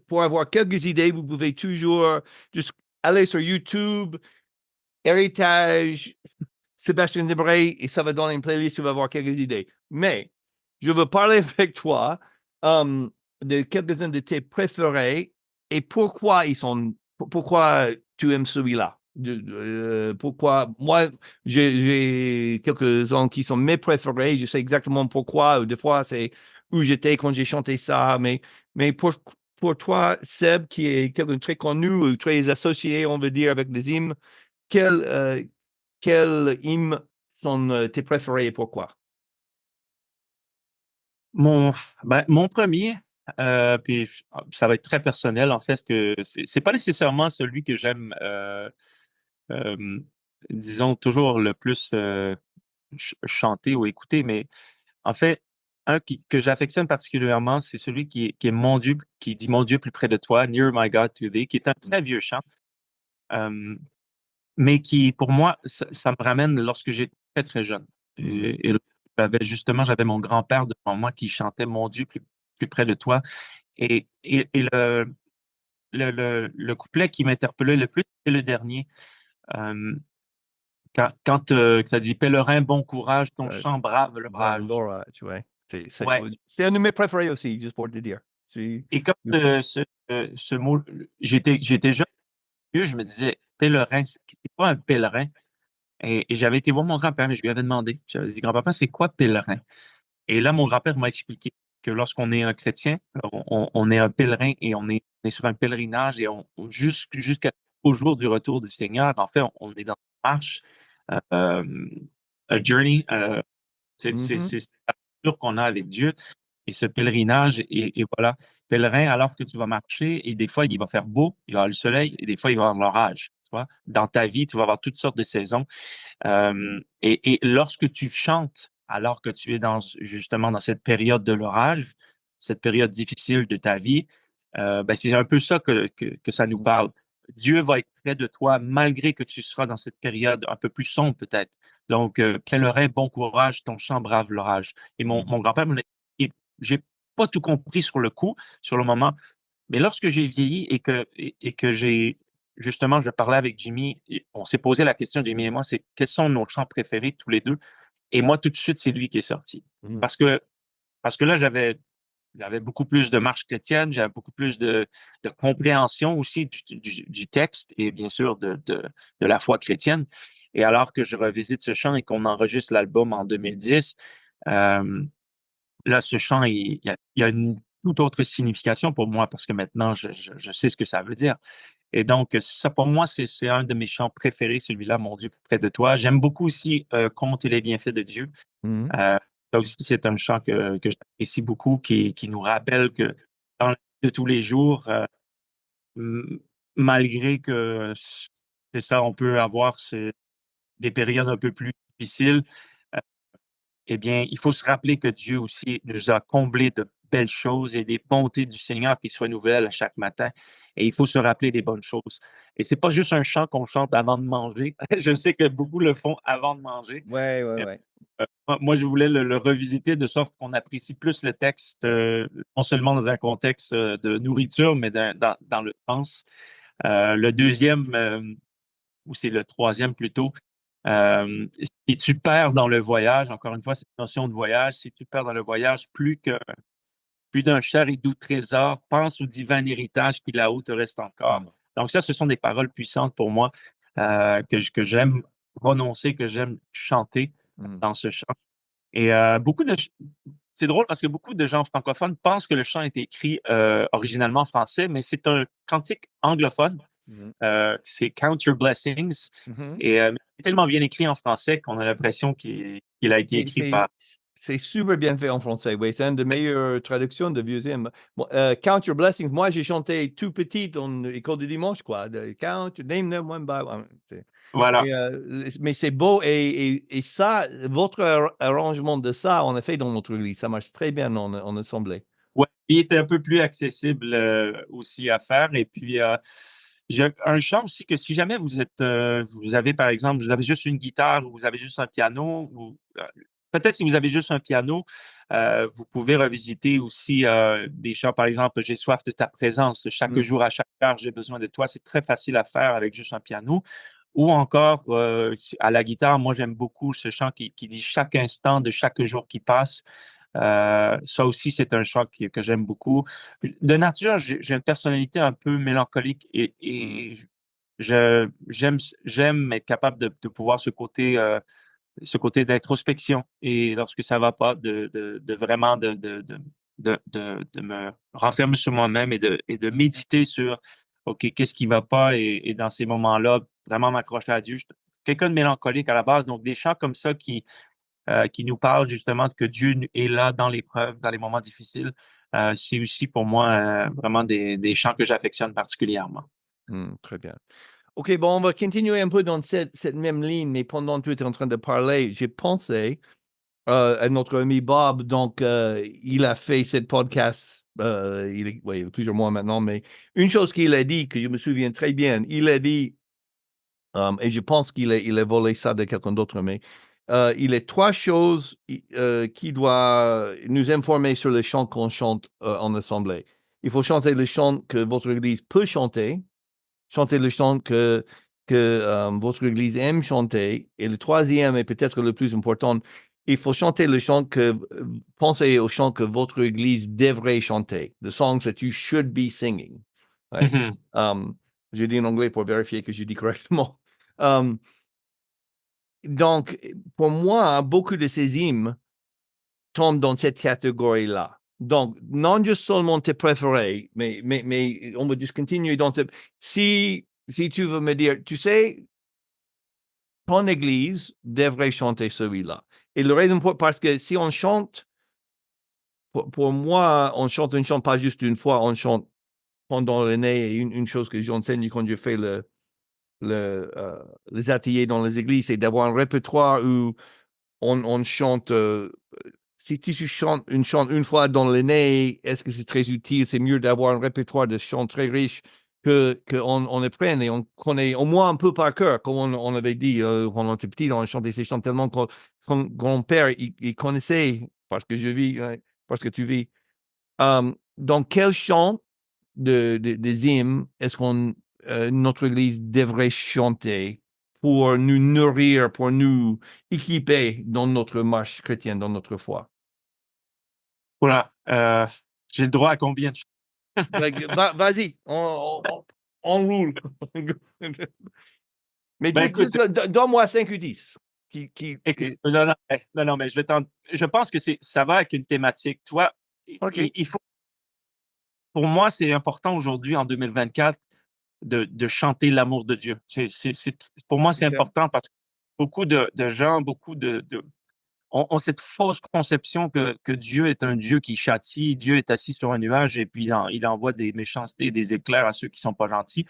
pour avoir quelques idées, vous pouvez toujours juste aller sur YouTube, Héritage, Sébastien Debray, et ça va donner une playlist, tu vas avoir quelques idées. Mais je veux parler avec toi de quelques-uns de tes préférés et pourquoi tu aimes celui-là. Pourquoi moi j'ai quelques-uns qui sont mes préférés, je sais exactement pourquoi. Des fois c'est où j'étais quand j'ai chanté ça, mais pour toi, Seb, qui est quelqu'un de très connu ou très associé, on veut dire, avec les hymnes, quel, quels hymnes sont tes préférés et pourquoi? Mon, mon premier, puis ça va être très personnel en fait, parce que c'est pas nécessairement celui que j'aime, euh, disons, toujours le plus chanter ou écouter, mais en fait, que j'affectionne particulièrement, c'est celui qui est Mon Dieu, qui dit Mon Dieu plus près de toi, Near My God to Thee, qui est un très vieux chant, euh, mais qui, pour moi, ça me ramène lorsque j'étais très, très jeune. Mhm. Et j'avais mon grand-père devant moi qui chantait Mon Dieu plus près de toi. Et le couplet qui m'interpellait le plus, c'est le dernier. Euh, quand ça dit Pèlerin, bon courage, ton Euh, chant brave Bravo, l'orage. Laura, tu vois. Ouais. C'est un de mes préférés aussi, juste pour te dire. Et comme ce mot, j'étais jeune, je me disais, pèlerin, c'est quoi un pèlerin? Et j'avais été voir mon grand-père, mais je lui avais demandé. J'avais dit, grand-papa, c'est quoi pèlerin? Et là, mon grand-père m'a expliqué que lorsqu'on est un chrétien, on est un pèlerin et on est sur un pèlerinage et jusqu'au jour du retour du Seigneur. En fait, on est dans une marche, euh, a journey, Mhm. c'est l'aventure qu'on a avec Dieu et ce pèlerinage. Et voilà, pèlerin, alors que tu vas marcher, et des fois, il va faire beau, il va y avoir le soleil, et des fois, il va y avoir l'orage. Tu vois? Dans ta vie, tu vas avoir toutes sortes de saisons. Et lorsque tu chantes, alors que tu es justement dans cette période de l'orage, cette période difficile de ta vie, ben, c'est un peu ça que ça nous parle. Dieu va être près de toi malgré que tu seras dans cette période un peu plus sombre peut-être. Donc, pèlerin, bon courage, ton chant brave l'orage. Et mon grand-père me l'a dit, j'ai pas tout compris sur le coup, sur le moment, mais lorsque j'ai vieilli et que j'ai justement, je parlais avec Jimmy, on s'est posé la question, Jimmy et moi, c'est quels sont nos chants préférés tous les deux? Et moi, tout de suite, c'est lui qui est sorti. Mhm. Parce que là, j'avais beaucoup plus de marche chrétienne, j'avais beaucoup plus de compréhension aussi du texte et bien sûr de la foi chrétienne. Et alors que je revisite ce chant et qu'on enregistre l'album en 2010, euh, là, ce chant, il y a une toute autre signification pour moi parce que maintenant, je sais ce que ça veut dire. Et donc, ça, pour moi, c'est un de mes chants préférés, celui-là, Mon Dieu, près de toi. J'aime beaucoup aussi Compte les bienfaits de Dieu. Mhm. Ça aussi, c'est un chant que j'apprécie beaucoup, qui nous rappelle que dans la vie de tous les jours, m- malgré que c'est ça, on peut avoir des périodes un peu plus difficiles, euh, eh bien, il faut se rappeler que Dieu aussi nous a comblés de belles choses et des bontés du Seigneur qui soient nouvelles à chaque matin. Et il faut se rappeler des bonnes choses. Et c'est pas juste un chant qu'on chante avant de manger. Je sais que beaucoup le font avant de manger. Ouais, ouais, ouais. Moi, je voulais le revisiter de sorte qu'on apprécie plus le texte, non seulement dans un contexte de nourriture, mais dans le sens. Le deuxième, ou c'est le troisième plutôt, si tu perds dans le voyage, encore une fois, cette notion de voyage, si tu perds dans le voyage plus d'un cher et doux trésor, pense au divin héritage qui là-haut te reste encore. Mm, Donc ça, ce sont des paroles puissantes pour moi que j'aime prononcer, que j'aime chanter mm. dans ce chant. Et c'est drôle parce que beaucoup de gens francophones pensent que le chant a été écrit originalement en français, mais c'est un cantique anglophone. Mhm. C'est Count Your Blessings. Mhm. Et c'est tellement bien écrit en français qu'on a l'impression qu'il a été C'est écrit c'est- par. c'est super bien fait en français, oui. C'est une des meilleures traductions de vieux hymnes. Bon, Count Your Blessings, moi j'ai chanté tout petit en école du dimanche, quoi. Count, name them one by one. Voilà. Mais c'est beau et ça, votre arrangement de ça, on a fait dans notre église. Ça marche très bien en assemblée. Ouais, il était un peu plus accessible aussi à faire. Et puis, j'ai un chant aussi que si jamais vous avez par exemple, vous avez juste une guitare ou vous avez juste un piano, ou peut-être si vous avez juste un piano, vous pouvez revisiter aussi des chants, par exemple, J'ai soif de ta présence, chaque Mm. jour à chaque heure, j'ai besoin de toi. C'est très facile à faire avec juste un piano. Ou encore, à la guitare, moi j'aime beaucoup ce chant qui dit chaque instant de chaque jour qui passe. Ça aussi, c'est un chant que j'aime beaucoup. De nature, j'ai une personnalité un peu mélancolique Mm. et j'aime être capable de pouvoir ce côté d'introspection. Et lorsque ça va pas, de vraiment de me renfermer sur moi-même et de méditer sur, OK, qu'est-ce qui va pas? Et dans ces moments-là, vraiment m'accrocher à Dieu. Je suis quelqu'un de mélancolique à la base, donc des chants comme ça qui nous parle justement que Dieu est là dans l'épreuve, dans les moments difficiles. C'est aussi pour moi vraiment des chants que j'affectionne particulièrement. Très bien. OK, bon, on va continuer un peu dans cette même ligne, mais pendant que tu étais en train de parler, j'ai pensé à notre ami Bob. Donc, il a fait cette podcast, il y a plusieurs mois maintenant, mais une chose qu'il a dit, que je me souviens très bien, il a dit, et je pense il a volé ça de quelqu'un d'autre, mais il y a trois choses qui doivent nous informer sur le chant qu'on chante en assemblée. Il faut chanter le chant que votre église peut chanter, chanter le chant que votre église aime chanter. Et le troisième, et peut-être le plus important, il faut chanter le chant pensez au chant que votre église devrait chanter. The songs that you should be singing. Ouais. Mhm. Je dis en anglais pour vérifier que je dis correctement. Um, donc, pour moi, beaucoup de ces hymnes tombent dans cette catégorie-là. Donc, non juste seulement tes préférés, mais on va juste continuer dans si tu veux me dire, tu sais, ton église devrait chanter celui-là. Et le raison parce que si on chante, pour moi, on chante une chant pas juste une fois, on chante pendant l'année. Et une chose que j'enseigne quand je fais les ateliers dans les églises, c'est d'avoir un répertoire où on chante. Si tu chantes une fois dans l'année, est-ce que c'est très utile? C'est mieux d'avoir un répertoire de chants très riche qu'on apprenne et on connaît au moins un peu par cœur, comme on avait dit quand on était petit, on chantait ces chants tellement que son grand-père, il connaissait, parce que je vis, ouais, parce que tu vis. Dans quel chant des hymnes est-ce qu'on notre Église devrait chanter pour nous nourrir, pour nous équiper dans notre marche chrétienne, dans notre foi? Voilà. J'ai le droit à combien de chants? Vas-y, on roule. Mais Ben écoute, donne-moi 5 ou 10. écoute, non, non, non, non, mais je pense que ça va avec une thématique. Toi, OK. il faut, pour moi, c'est important aujourd'hui, en 2024, de chanter l'amour de Dieu. Pour moi, c'est OK. important parce que beaucoup de gens, beaucoup ont cette fausse conception que Dieu est un Dieu qui châtie, Dieu est assis sur un nuage et puis il envoie des méchancetés, des éclairs à ceux qui sont pas gentils.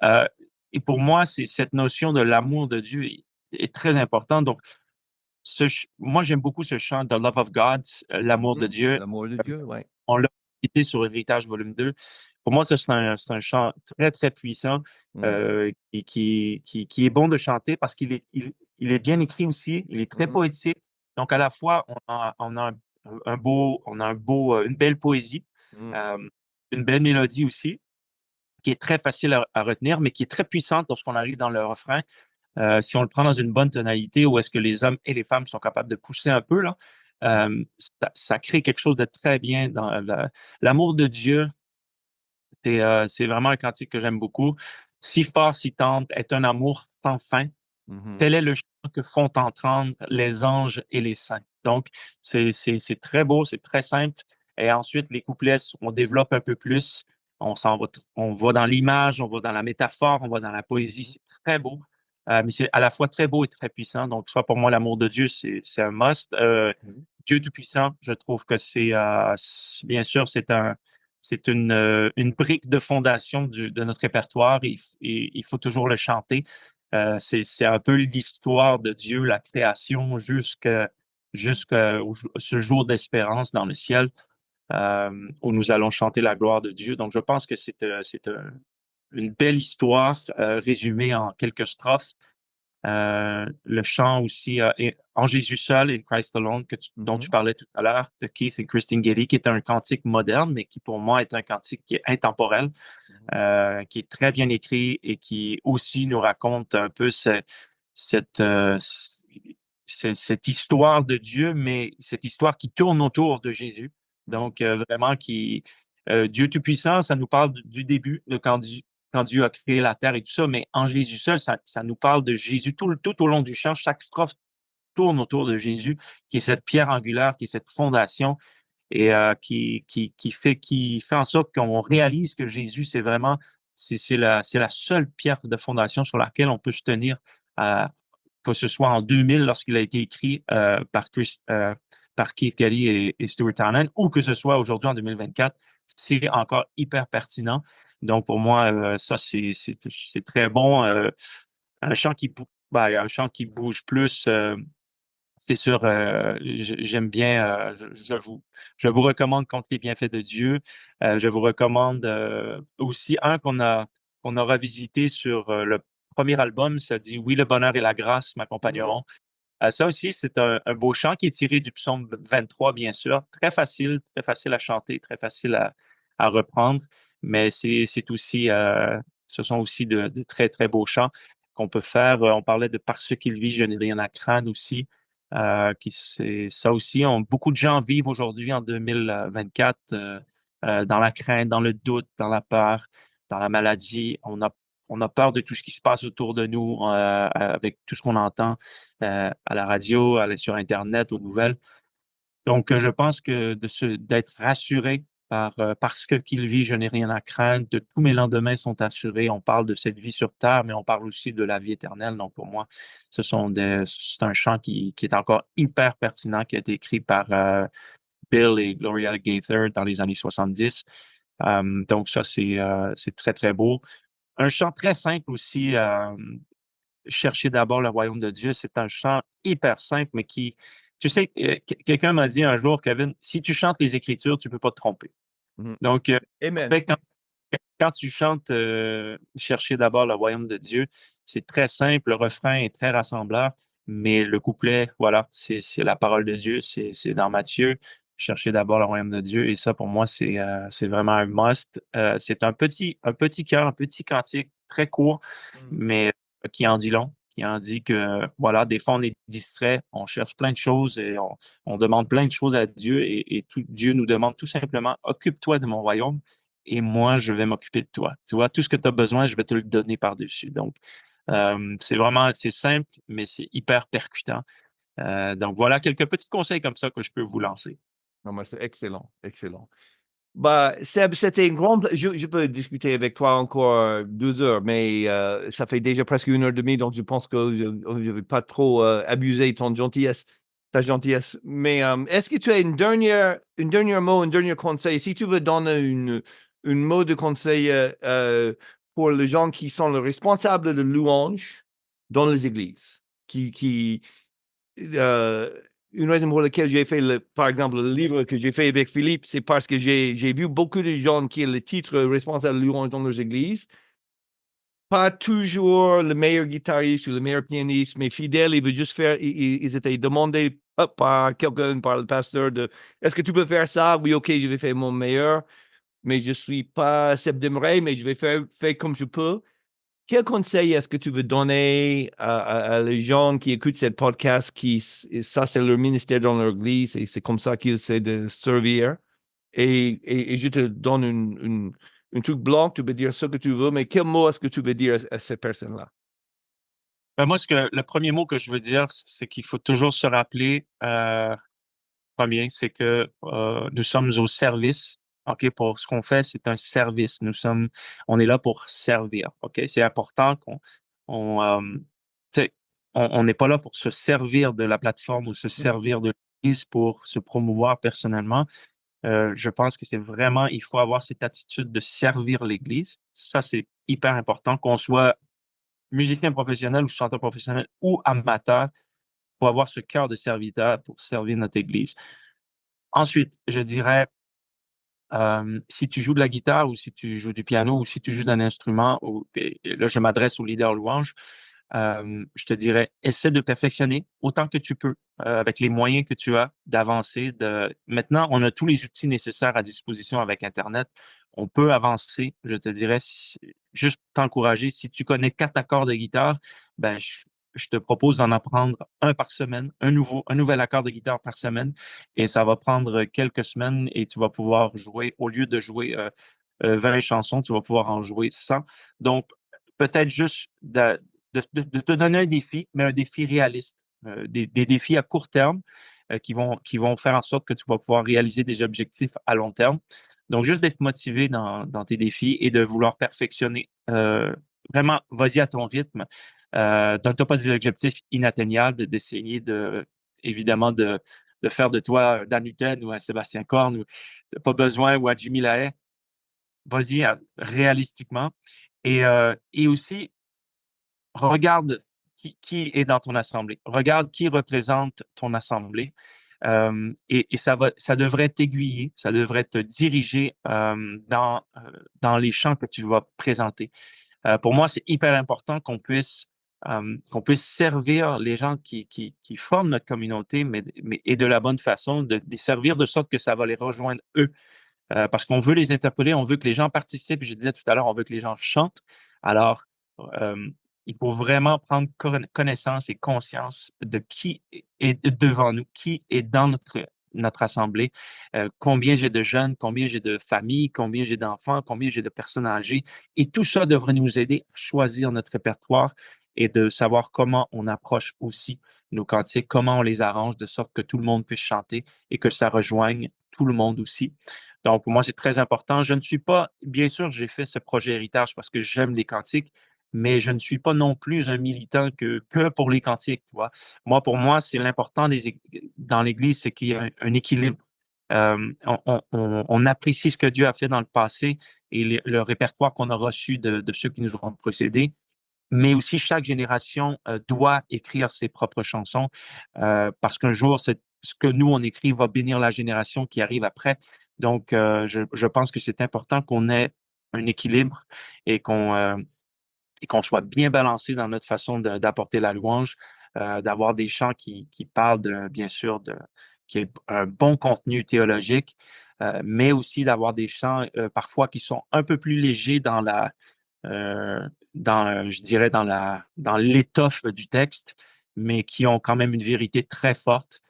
Euh, et pour moi, c'est cette notion de l'amour de Dieu est très importante. Donc, moi, j'aime beaucoup ce chant The Love of God, l'amour de Dieu. L'amour de Dieu, ouais. On l'a été sur Héritage volume 2. Pour moi, ça, c'est un chant très, très puissant et qui est bon de chanter parce qu'il est bien écrit aussi. Il est très poétique. Donc, à la fois, une belle poésie, euh, une belle mélodie aussi, qui est très facile à retenir, mais qui est très puissante lorsqu'on arrive dans le refrain. Si on le prend dans une bonne tonalité où est-ce que les hommes et les femmes sont capables de pousser un peu, là, ça crée quelque chose de très bien dans l'amour de Dieu. C'est vraiment un cantique que j'aime beaucoup. Si fort, si tendre, est un amour sans fin. Tel est le chant que font entendre les anges et les saints. Donc, c'est très beau, c'est très simple. Et ensuite, les couplets, on développe un peu plus. On va dans l'image, on va dans la métaphore, on va dans la poésie. C'est très beau. Mais c'est à la fois très beau et très puissant. Donc, soit pour moi, l'amour de Dieu, c'est un must. Dieu Tout-Puissant, je trouve que bien sûr, c'est une brique de fondation de notre répertoire. Il faut toujours le chanter. C'est un peu l'histoire de Dieu, la création, jusqu'à ce jour d'espérance dans le ciel où nous allons chanter la gloire de Dieu. Donc, je pense que c'est une belle histoire résumée en quelques strophes. Le chant aussi En Jésus seul, In Christ Alone, dont tu parlais tout à l'heure, de Keith et Christine Getty, qui est un cantique moderne, mais qui pour moi est un cantique qui est intemporel, qui est très bien écrit et qui aussi nous raconte un peu cette, euh, cette histoire de Dieu, mais cette histoire qui tourne autour de Jésus. Donc, vraiment, Dieu Tout-Puissant, ça nous parle du début, de quand Dieu a créé la terre et tout ça, mais en Jésus seul, ça nous parle de Jésus tout au long du chant. Chaque strophe tourne autour de Jésus, qui est cette pierre angulaire, qui est cette fondation et qui fait en sorte qu'on réalise que Jésus, c'est la seule pierre de fondation sur laquelle on peut se tenir, que ce soit en 2000 lorsqu'il a été écrit par Keith Getty et Stuart Townend, ou que ce soit aujourd'hui en 2024, c'est encore hyper pertinent. Donc, pour moi, ça, c'est très bon. Un chant qui bouge plus, c'est sûr, j'aime bien, je vous recommande Contre les bienfaits de Dieu. Je vous recommande aussi un qu'on a revisité sur le premier album, ça dit Oui, le bonheur et la grâce m'accompagneront. Ça aussi, c'est un beau chant qui est tiré du psaume 23, bien sûr. Très facile à chanter, très facile à reprendre, mais ce sont aussi de très, très beaux chants qu'on peut faire. On parlait de Par ce qu'il vit, je n'ai rien à craindre aussi. Ça aussi, beaucoup de gens vivent aujourd'hui en 2024 dans la crainte, dans le doute, dans la peur, dans la maladie. On a peur de tout ce qui se passe autour de nous, avec tout ce qu'on entend à la radio, sur Internet, aux nouvelles. Donc, je pense que d'être rassuré parce que qu'il vit, je n'ai rien à craindre, de tous mes lendemains sont assurés. On parle de cette vie sur terre, mais on parle aussi de la vie éternelle. Donc, pour moi, c'est un chant qui est encore hyper pertinent, qui a été écrit par Bill et Gloria Gaither dans les années 70. Donc, ça, c'est très, très beau. Un chant très simple aussi, Chercher d'abord le royaume de Dieu, c'est un chant hyper simple, mais tu sais, quelqu'un m'a dit un jour, Kevin, si tu chantes les Écritures, tu ne peux pas te tromper. Donc, Amen. fait, quand tu chantes Chercher d'abord le royaume de Dieu, c'est très simple, le refrain est très rassembleur, mais le couplet, voilà, c'est la parole de Dieu, c'est dans Matthieu, Chercher d'abord le royaume de Dieu, et ça, pour moi, c'est vraiment un must. C'est un petit cœur, un petit cantique très court, mais qui en dit long, qui en dit que, voilà, des fois, on est distrait, on cherche plein de choses et on demande plein de choses à Dieu, et Dieu nous demande tout simplement, occupe-toi de mon royaume et moi, je vais m'occuper de toi. Tu vois, tout ce que tu as besoin, je vais te le donner par-dessus. Donc, c'est simple, mais c'est hyper percutant. Donc, voilà quelques petits conseils comme ça que je peux vous lancer. Non, mais c'est excellent, excellent. Bah, Seb, c'était une grande. Je peux discuter avec toi encore 2 heures, mais ça fait déjà presque 1 heure et demie, donc je pense que je ne vais pas trop abuser de ton gentillesse. ta gentillesse. Mais est-ce que tu as un dernier conseil? Si tu veux donner une mot de conseil pour les gens qui sont les responsables de louanges dans les églises, euh, une raison pour laquelle j'ai fait, par exemple, le livre que j'ai fait avec Philippe, c'est parce que j'ai vu beaucoup de gens qui ont le titre responsable de louanges dans leurs églises. Pas toujours le meilleur guitariste ou le meilleur pianiste, mais fidèle, il veut juste faire, ils étaient demandés par quelqu'un, par le pasteur, est-ce que tu peux faire ça? Oui, ok, je vais faire mon meilleur, mais je suis pas Seb mais je vais faire comme je peux. Quel conseil est-ce que tu veux donner à les gens qui écoutent ce podcast, ça c'est leur ministère dans leur église et c'est comme ça qu'ils essaient de servir? Et je te donne un truc blanc, tu peux dire ce que tu veux, mais quel mot est-ce que tu veux dire à cette personne-là? Moi, le premier mot que je veux dire, c'est qu'il faut toujours se rappeler, premier, c'est que nous sommes au service. OK, pour ce qu'on fait, c'est un service. On est là pour servir. OK, c'est important on, euh, tu sais, on n'est pas là pour se servir de la plateforme ou se servir de l'Église pour se promouvoir personnellement. Je pense que c'est vraiment, il faut avoir cette attitude de servir l'Église. Ça, c'est hyper important, qu'on soit musicien professionnel ou chanteur professionnel ou amateur, il faut avoir ce cœur de serviteur pour servir notre Église. Ensuite, je dirais, si tu joues de la guitare ou si tu joues du piano ou si tu joues d'un instrument, et là, je m'adresse au leader louange, je te dirais, essaie de perfectionner autant que tu peux avec les moyens que tu as d'avancer. Maintenant, on a tous les outils nécessaires à disposition avec Internet. On peut avancer, je te dirais, juste t'encourager. Si tu connais 4 accords de guitare, ben, je te propose d'en apprendre un par semaine, un nouvel accord de guitare par semaine, et ça va prendre quelques semaines et tu vas pouvoir jouer, au lieu de jouer 20 chansons, tu vas pouvoir en jouer 100. Donc, peut-être juste de te donner un défi, mais un défi réaliste, des défis à court terme qui vont faire en sorte que tu vas pouvoir réaliser des objectifs à long terme. Donc, juste d'être motivé dans tes défis et de vouloir perfectionner. Vraiment, vas-y à ton rythme. Donne-toi pas des objectifs inatteignables, d'essayer évidemment, de faire de toi un Dan Hutton ou un Sébastien Korn, ou pas besoin, ou un Jimmy Lahaye. Vas-y réalistiquement. Et aussi, regarde qui est dans ton assemblée. Regarde qui représente ton assemblée. Et ça devrait t'aiguiller, ça devrait te diriger dans les chants que tu vas présenter. Pour moi, c'est hyper important qu'on puisse servir les gens qui forment notre communauté, et de la bonne façon, de les servir de sorte que ça va les rejoindre eux. Parce qu'on veut les interpeller, on veut que les gens participent. Je disais tout à l'heure, on veut que les gens chantent. Alors, il faut vraiment prendre connaissance et conscience de qui est devant nous, qui est dans notre assemblée, combien j'ai de jeunes, combien j'ai de familles, combien j'ai d'enfants, combien j'ai de personnes âgées. Et tout ça devrait nous aider à choisir notre répertoire et de savoir comment on approche aussi nos cantiques, comment on les arrange de sorte que tout le monde puisse chanter et que ça rejoigne tout le monde aussi. Donc, pour moi, c'est très important. Je ne suis pas, bien sûr, j'ai fait ce projet héritage parce que j'aime les cantiques, mais je ne suis pas non plus un militant que pour les cantiques, tu vois. Pour moi, c'est l'important dans l'Église, c'est qu'il y a un équilibre. On apprécie ce que Dieu a fait dans le passé et le répertoire qu'on a reçu de ceux qui nous ont précédés, mais aussi chaque génération doit écrire ses propres chansons parce qu'un jour, ce que nous, on écrit va bénir la génération qui arrive après. Donc, je pense que c'est important qu'on ait un équilibre et qu'on soit bien balancé dans notre façon d'apporter la louange, d'avoir des chants qui parlent, bien sûr, qui est un bon contenu théologique, mais aussi d'avoir des chants parfois qui sont un peu plus légers je dirais, dans l'étoffe du texte, mais qui ont quand même une vérité très forte.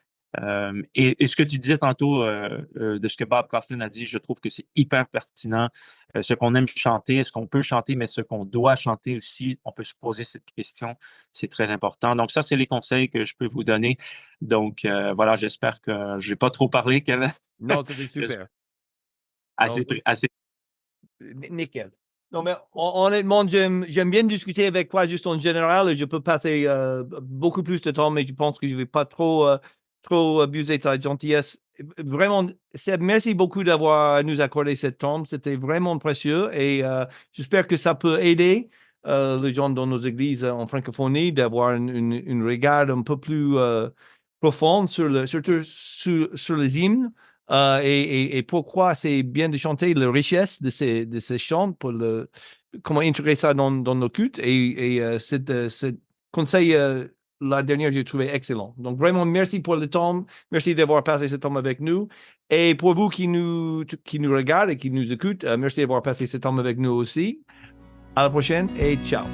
Et ce que tu disais tantôt de ce que Bob Kauflin a dit, je trouve que c'est hyper pertinent. Ce qu'on aime chanter, ce qu'on peut chanter, mais ce qu'on doit chanter aussi, on peut se poser cette question. C'est très important. Donc, ça, c'est les conseils que je peux vous donner. Donc, voilà, j'espère que je n'ai pas trop parlé, Kevin. Non, c'était super. Non, Assez. nickel. Non, mais honnêtement, j'aime bien discuter avec toi juste en général. Je peux passer beaucoup plus de temps, mais je pense que je ne vais pas trop trop abusé ta gentillesse. Vraiment, Seb, merci beaucoup d'avoir nous accordé cette temps. C'était vraiment précieux et j'espère que ça peut aider les gens dans nos églises en francophonie d'avoir une regard un peu plus profonde surtout sur les hymnes et pourquoi c'est bien de chanter la richesse de ces chants pour comment intégrer ça dans nos cultes et ce conseil la dernière, j'ai trouvé excellent. Donc, vraiment, merci pour le temps. Merci d'avoir passé ce temps avec nous. Et pour vous qui nous regardent et qui nous écoutent, merci d'avoir passé ce temps avec nous aussi. À la prochaine et ciao.